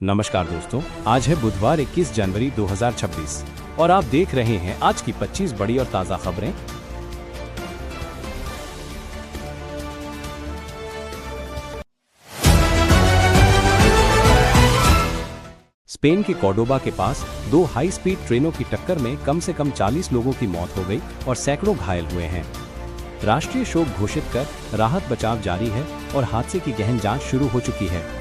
नमस्कार दोस्तों, आज है बुधवार 21 जनवरी 2026 और आप देख रहे हैं आज की 25 बड़ी और ताज़ा खबरें। स्पेन के कॉर्डोबा के पास दो हाई स्पीड ट्रेनों की टक्कर में कम से कम 40 लोगों की मौत हो गई और सैकड़ों घायल हुए हैं। राष्ट्रीय शोक घोषित कर राहत बचाव जारी है और हादसे की गहन जांच शुरू हो चुकी है।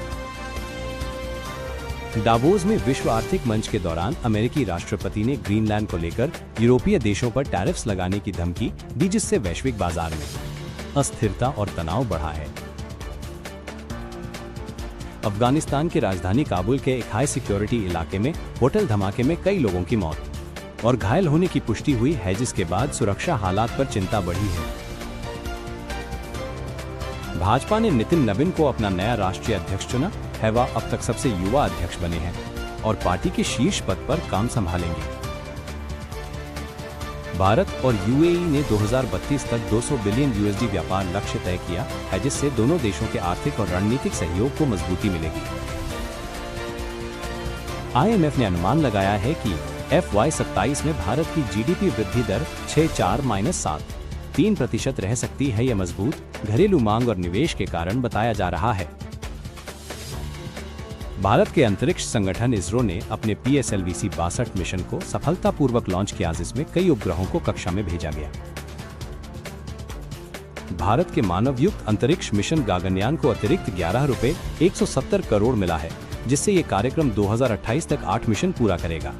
डावोस में विश्व आर्थिक मंच के दौरान अमेरिकी राष्ट्रपति ने ग्रीनलैंड को लेकर यूरोपीय देशों पर टैरिफ्स लगाने की धमकी दी, जिससे वैश्विक बाजार में अस्थिरता और तनाव बढ़ा है। अफगानिस्तान की राजधानी काबुल के एक हाई सिक्योरिटी इलाके में होटल धमाके में कई लोगों की मौत और घायल होने की पुष्टि हुई है, जिसके बाद सुरक्षा हालात पर चिंता बढ़ी है। भाजपा ने नितिन नवीन को अपना नया राष्ट्रीय अध्यक्ष चुना है। वह अब तक सबसे युवा अध्यक्ष बने हैं और पार्टी के शीर्ष पद पर काम संभालेंगे। भारत और यूएई ने 2032 तक 200 बिलियन यूएसडी व्यापार लक्ष्य तय किया है, जिससे दोनों देशों के आर्थिक और रणनीतिक सहयोग को मजबूती मिलेगी। आईएमएफ ने अनुमान लगाया है कि FY27 में भारत की जीडीपी वृद्धि दर 6.4-7.3% रह सकती है। यह मजबूत घरेलू मांग और निवेश के कारण बताया जा रहा है। भारत के अंतरिक्ष संगठन इसरो ने अपने PSLV-C 62 मिशन को सफलतापूर्वक लॉन्च किया, जिसमें कई उपग्रहों को कक्षा में भेजा गया। भारत के मानवयुक्त अंतरिक्ष मिशन गगनयान को अतिरिक्त ₹11.170 करोड़ मिला है, जिससे ये कार्यक्रम 2028 तक 8 मिशन पूरा करेगा।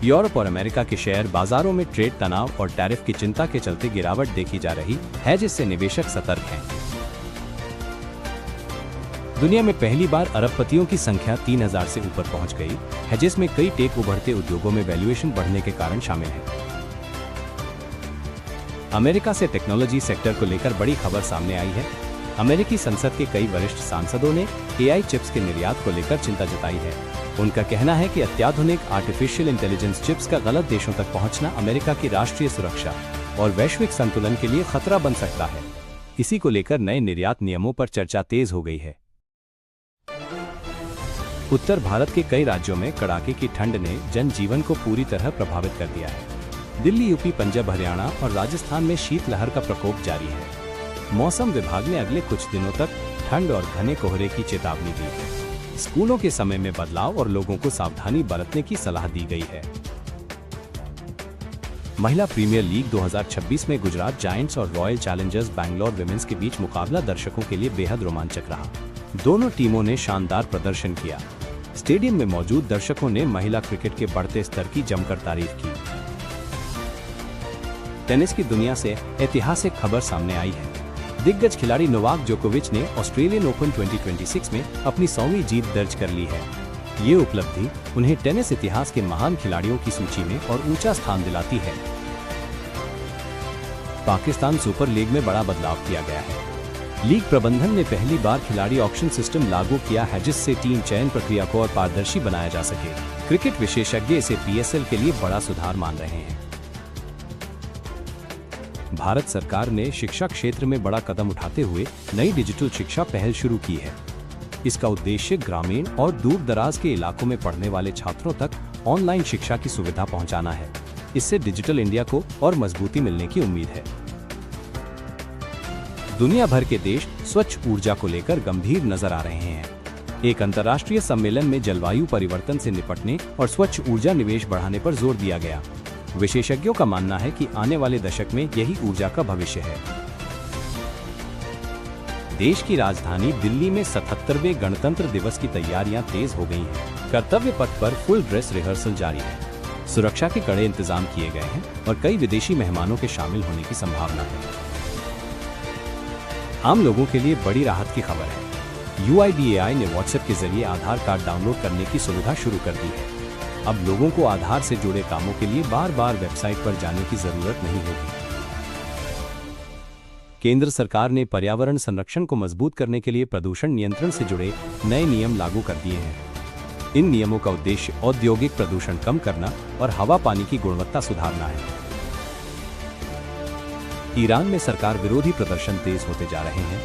यूरोप और अमेरिका के शेयर बाजारों में ट्रेड तनाव और टैरिफ की चिंता के चलते गिरावट देखी जा रही है, जिससे निवेशक सतर्क हैं। दुनिया में पहली बार अरबपतियों की संख्या 3000 से ऊपर पहुंच गई है, जिसमें कई टेक उभरते उद्योगों में वैल्यूएशन बढ़ने के कारण शामिल है। अमेरिका से टेक्नोलॉजी सेक्टर को लेकर बड़ी खबर सामने आई है। अमेरिकी संसद के कई वरिष्ठ सांसदों ने AI चिप्स के निर्यात को लेकर चिंता जताई है। उनका कहना है कि अत्याधुनिक आर्टिफिशियल इंटेलिजेंस चिप्स का गलत देशों तक पहुंचना अमेरिका की राष्ट्रीय सुरक्षा और वैश्विक संतुलन के लिए खतरा बन सकता है। इसी को लेकर नए निर्यात नियमों पर चर्चा तेज हो गई है। उत्तर भारत के कई राज्यों में कड़ाके की ठंड ने जनजीवन को पूरी तरह प्रभावित कर दिया है। दिल्ली, यूपी, पंजाब, हरियाणा और राजस्थान में शीतलहर का प्रकोप जारी है। मौसम विभाग ने अगले कुछ दिनों तक ठंड और घने कोहरे की चेतावनी दी है। स्कूलों के समय में बदलाव और लोगों को सावधानी बरतने की सलाह दी गई है। महिला प्रीमियर लीग 2026 में गुजरात जायंट्स और रॉयल चैलेंजर्स बैंगलोर विमेंस के बीच मुकाबला दर्शकों के लिए बेहद रोमांचक रहा। दोनों टीमों ने शानदार प्रदर्शन किया। स्टेडियम में मौजूद दर्शकों ने महिला क्रिकेट के बढ़ते स्तर की जमकर तारीफ की। टेनिस की दुनिया से ऐतिहासिक खबर सामने आई है। दिग्गज खिलाड़ी नोवाक जोकोविच ने ऑस्ट्रेलियन ओपन 2026 में अपनी 100वीं जीत दर्ज कर ली है। ये उपलब्धि उन्हें टेनिस इतिहास के महान खिलाड़ियों की सूची में और ऊंचा स्थान दिलाती है। पाकिस्तान सुपर लीग में बड़ा बदलाव किया गया है। लीग प्रबंधन ने पहली बार खिलाड़ी ऑक्शन सिस्टम लागू किया है, जिससे टीम चयन प्रक्रिया को और पारदर्शी बनाया जा सके। क्रिकेट विशेषज्ञ इसे PSL के लिए बड़ा सुधार मान रहे हैं। भारत सरकार ने शिक्षा क्षेत्र में बड़ा कदम उठाते हुए नई डिजिटल शिक्षा पहल शुरू की है। इसका उद्देश्य ग्रामीण और दूर दराज के इलाकों में पढ़ने वाले छात्रों तक ऑनलाइन शिक्षा की सुविधा पहुंचाना है। इससे डिजिटल इंडिया को और मजबूती मिलने की उम्मीद है। दुनिया भर के देश स्वच्छ ऊर्जा को लेकर गंभीर नजर आ रहे हैं। एक अंतर्राष्ट्रीय सम्मेलन में जलवायु परिवर्तन से निपटने और स्वच्छ ऊर्जा निवेश बढ़ाने पर जोर दिया गया। विशेषज्ञों का मानना है कि आने वाले दशक में यही ऊर्जा का भविष्य है। देश की राजधानी दिल्ली में 77वें गणतंत्र दिवस की तैयारियां तेज हो गई हैं। कर्तव्य पथ पर फुल ड्रेस रिहर्सल जारी है। सुरक्षा के कड़े इंतजाम किए गए हैं और कई विदेशी मेहमानों के शामिल होने की संभावना है। आम लोगों के लिए बड़ी राहत की खबर है। UIDAI ने WhatsApp के जरिए आधार कार्ड डाउनलोड करने की सुविधा शुरू कर दी है। अब लोगों को आधार से जुड़े कामों के लिए बार बार वेबसाइट पर जाने की जरूरत नहीं होगी। केंद्र सरकार ने पर्यावरण संरक्षण को मजबूत करने के लिए प्रदूषण नियंत्रण से जुड़े नए नियम लागू कर दिए हैं। इन नियमों का उद्देश्य औद्योगिक प्रदूषण कम करना और हवा पानी की गुणवत्ता सुधारना है। ईरान में सरकार विरोधी प्रदर्शन तेज होते जा रहे हैं।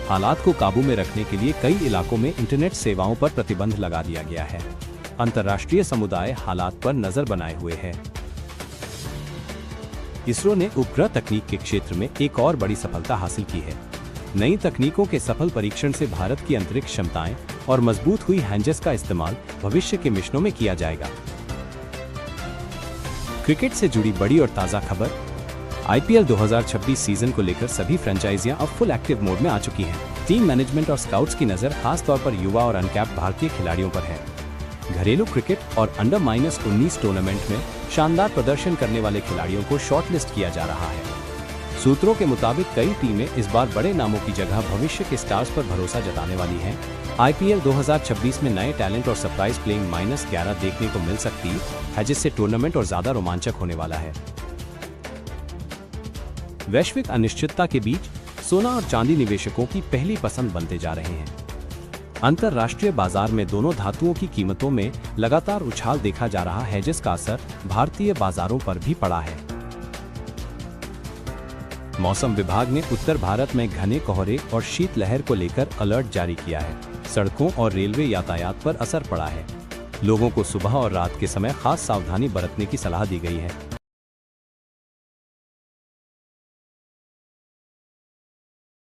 हालात को काबू में रखने के लिए कई इलाकों में इंटरनेट सेवाओं पर प्रतिबंध लगा दिया गया है। अंतर्राष्ट्रीय समुदाय हालात पर नजर बनाए हुए है। इसरो ने उपग्रह तकनीक के क्षेत्र में एक और बड़ी सफलता हासिल की है। नई तकनीकों के सफल परीक्षण से भारत की अंतरिक्ष क्षमताएं और मजबूत हुई हैंजस का इस्तेमाल भविष्य के मिशनों में किया जाएगा। क्रिकेट से जुड़ी बड़ी और ताजा खबर, आईपीएल 2026 सीजन को लेकर सभी फ्रेंचाइजियां अब फुल एक्टिव मोड में आ चुकी हैं। टीम मैनेजमेंट और स्काउट्स की नजर खास तौर पर युवा और अनकैप्ड भारतीय खिलाड़ियों पर है। घरेलू क्रिकेट और अंडर-19 टूर्नामेंट में शानदार प्रदर्शन करने वाले खिलाड़ियों को शॉर्टलिस्ट किया जा रहा है। सूत्रों के मुताबिक कई टीमें इस बार बड़े नामों की जगह भविष्य के स्टार्स पर भरोसा जताने वाली हैं। आईपीएल 2026 में नए टैलेंट और सरप्राइज प्लेइंग -11 देखने को मिल सकती है, जिससे टूर्नामेंट और ज्यादा रोमांचक होने वाला है। वैश्विक अनिश्चितता के बीच सोना और चांदी निवेशकों की पहली पसंद बनते जा रहे हैं। अंतरराष्ट्रीय बाजार में दोनों धातुओं की कीमतों में लगातार उछाल देखा जा रहा है, जिसका असर भारतीय बाजारों पर भी पड़ा है। मौसम विभाग ने उत्तर भारत में घने कोहरे और शीतलहर को लेकर अलर्ट जारी किया है। सड़कों और रेलवे यातायात पर असर पड़ा है। लोगों को सुबह और रात के समय खास सावधानी बरतने की सलाह दी गई है।